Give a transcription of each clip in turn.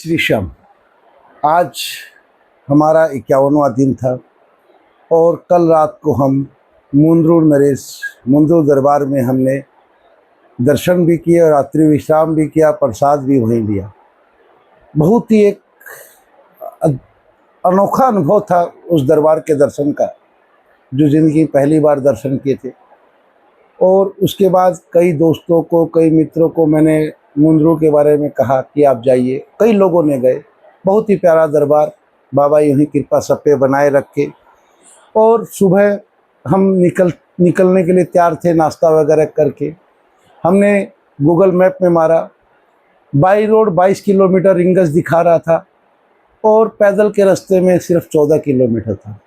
श्री श्याम। आज हमारा 51वां दिन था और कल रात को हम मुंद्रुर नरेश मुंद्रुर दरबार में हमने दर्शन भी किए और रात्रि विश्राम भी किया, प्रसाद भी वहीं लिया। बहुत ही एक अनोखा अनुभव था उस दरबार के दर्शन का, जो ज़िंदगी पहली बार दर्शन किए थे। और उसके बाद कई दोस्तों को, कई मित्रों को मैंने मुंद्रुर के बारे में कहा कि आप जाइए। कई लोगों ने गए। बहुत ही प्यारा दरबार, बाबा यूँ ही कृपा सब पे बनाए रखे। और सुबह हम निकलने के लिए तैयार थे, नाश्ता वगैरह करके। हमने गूगल मैप में मारा, बाई रोड 22 किलोमीटर रिंगस दिखा रहा था और पैदल के रास्ते में सिर्फ 14 किलोमीटर था।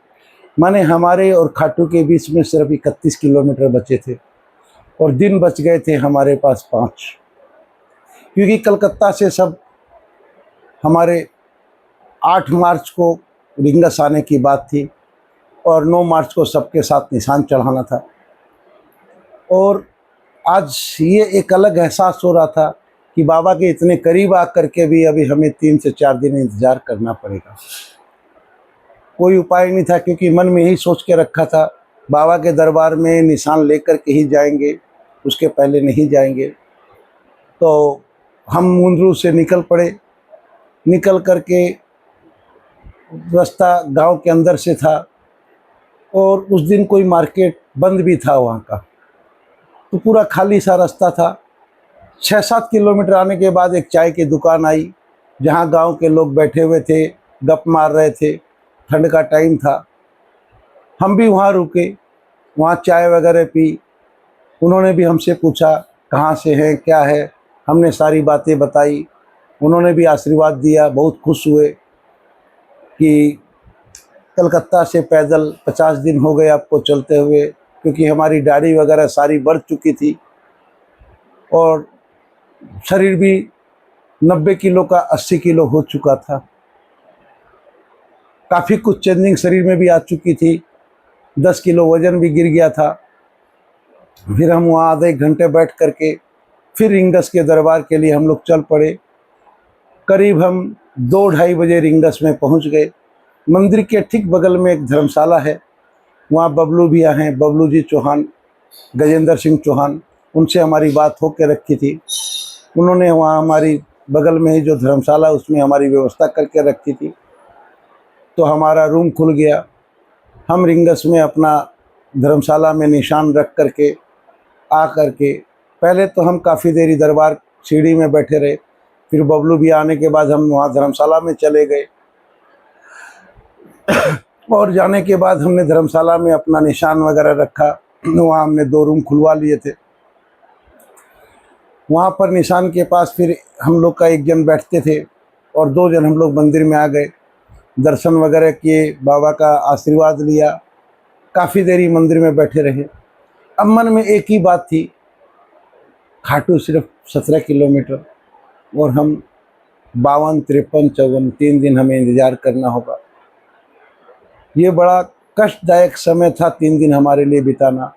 माने हमारे और खाटू के बीच में सिर्फ 31 किलोमीटर बचे थे और दिन बच गए थे हमारे पास 5, क्योंकि कलकत्ता से सब हमारे 8 मार्च को रिंगस आने की बात थी और 9 मार्च को सबके साथ निशान चढ़ाना था। और आज ये एक अलग एहसास हो रहा था कि बाबा के इतने करीब आ करके भी अभी हमें 3 से 4 दिन इंतज़ार करना पड़ेगा। कोई उपाय नहीं था, क्योंकि मन में यही सोच के रखा था बाबा के दरबार में निशान लेकर के ही जाएंगे, उसके पहले नहीं जाएंगे। तो हम मुंद्रुर से निकल पड़े। निकल करके रास्ता गांव के अंदर से था और उस दिन कोई मार्केट बंद भी था वहाँ का, तो पूरा खाली सा रास्ता था। 6-7 किलोमीटर आने के बाद एक चाय की दुकान आई, जहाँ गांव के लोग बैठे हुए थे, गप मार रहे थे। ठंड का टाइम था। हम भी वहाँ रुके, वहाँ चाय वगैरह पी। उन्होंने भी हमसे पूछा कहाँ से हैं, क्या है। हमने सारी बातें बताई। उन्होंने भी आशीर्वाद दिया। बहुत खुश हुए कि कलकत्ता से पैदल 50 दिन हो गए आपको चलते हुए, क्योंकि हमारी दाढ़ी वगैरह सारी बढ़ चुकी थी और शरीर भी 90 किलो का 80 किलो हो चुका था। काफ़ी कुछ चेंजिंग शरीर में भी आ चुकी थी। 10 किलो वज़न भी गिर गया था। फिर हम वहाँ आधे घंटे बैठ करके फिर रिंगस के दरबार के लिए हम लोग चल पड़े। करीब हम 2-2:30 बजे रिंगस में पहुँच गए। मंदिर के ठीक बगल में एक धर्मशाला है, वहाँ बबलू भैया हैं, बबलू जी चौहान, गजेंद्र सिंह चौहान। उनसे हमारी बात हो के रखी थी। उन्होंने वहाँ हमारी बगल में ही जो धर्मशाला, उसमें हमारी व्यवस्था करके रखी थी। तो हमारा रूम खुल गया। हम रिंगस में अपना धर्मशाला में निशान रख करके आ करके पहले तो हम काफ़ी देरी दरबार सीढ़ी में बैठे रहे। फिर बबलू भी आने के बाद हम वहाँ धर्मशाला में चले गए और जाने के बाद हमने धर्मशाला में अपना निशान वगैरह रखा। वहाँ हमने 2 रूम खुलवा लिए थे। वहाँ पर निशान के पास फिर हम लोग का 1 जन बैठते थे और 2 जन हम लोग मंदिर में आ गए। दर्शन वगैरह किए, बाबा का आशीर्वाद लिया, काफ़ी देरी मंदिर में बैठे रहे। अब मन में एक ही बात थी, खाटू सिर्फ 17 किलोमीटर और हम 52, 53, 54 3 दिन हमें इंतज़ार करना होगा। ये बड़ा कष्टदायक समय था 3 दिन हमारे लिए बिताना,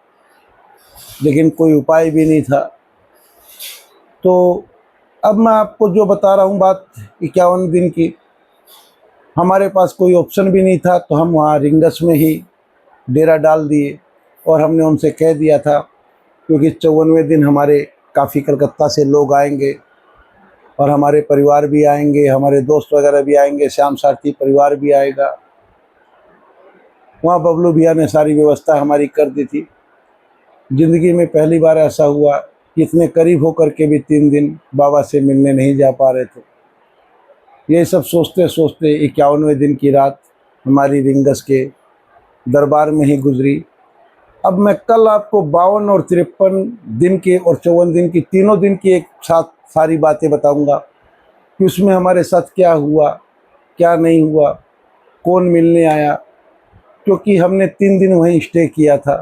लेकिन कोई उपाय भी नहीं था। तो अब मैं आपको जो बता रहा हूँ बात 51 दिन की, हमारे पास कोई ऑप्शन भी नहीं था। तो हम वहाँ रिंगस में ही डेरा डाल दिए और हमने उनसे कह दिया था, क्योंकि 54वें दिन हमारे काफ़ी कलकत्ता से लोग आएंगे और हमारे परिवार भी आएंगे, हमारे दोस्त वगैरह भी आएंगे, श्याम सारथी परिवार भी आएगा। वहाँ बबलू भैया ने सारी व्यवस्था हमारी कर दी थी। ज़िंदगी में पहली बार ऐसा हुआ कि इतने करीब होकर के भी 3 दिन बाबा से मिलने नहीं जा पा रहे थे। ये सब सोचते सोचते 51वें दिन की रात हमारी रिंगस के दरबार में ही गुजरी। अब मैं कल आपको 52 और 53 दिन के और 54 दिन की, तीनों दिन की एक साथ सारी बातें बताऊंगा कि उसमें हमारे साथ क्या हुआ, क्या नहीं हुआ, कौन मिलने आया, क्योंकि हमने 3 दिन वहीं स्टे किया था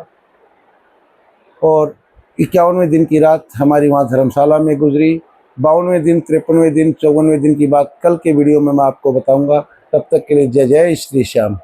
और 51वें दिन की रात हमारी वहाँ धर्मशाला में गुजरी। 52वें दिन, 53वें दिन, 54वें दिन की बात कल के वीडियो में मैं आपको बताऊंगा। तब तक के लिए जय जय श्री श्याम।